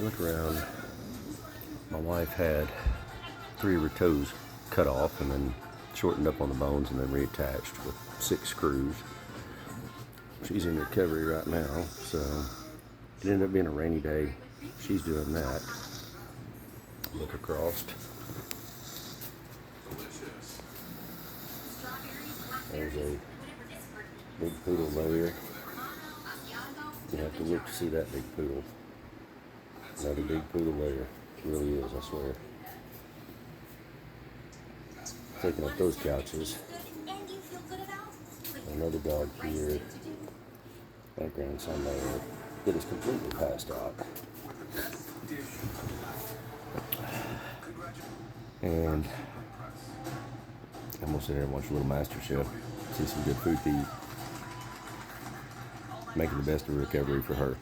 look around. My wife had 3 of her toes cut off and then shortened up on the bones and then reattached with 6 screws. She's in recovery right now, so it ended up being a rainy day. She's doing that. Look across. There's a big poodle there. You have to look to see that big poodle. Another big poodle there. It really is, I swear. Taking up those couches. Another dog here. Background son there that is completely passed out. And I'm gonna sit here and watch a little MasterChef. See some good food to eat. Making the best of recovery for her.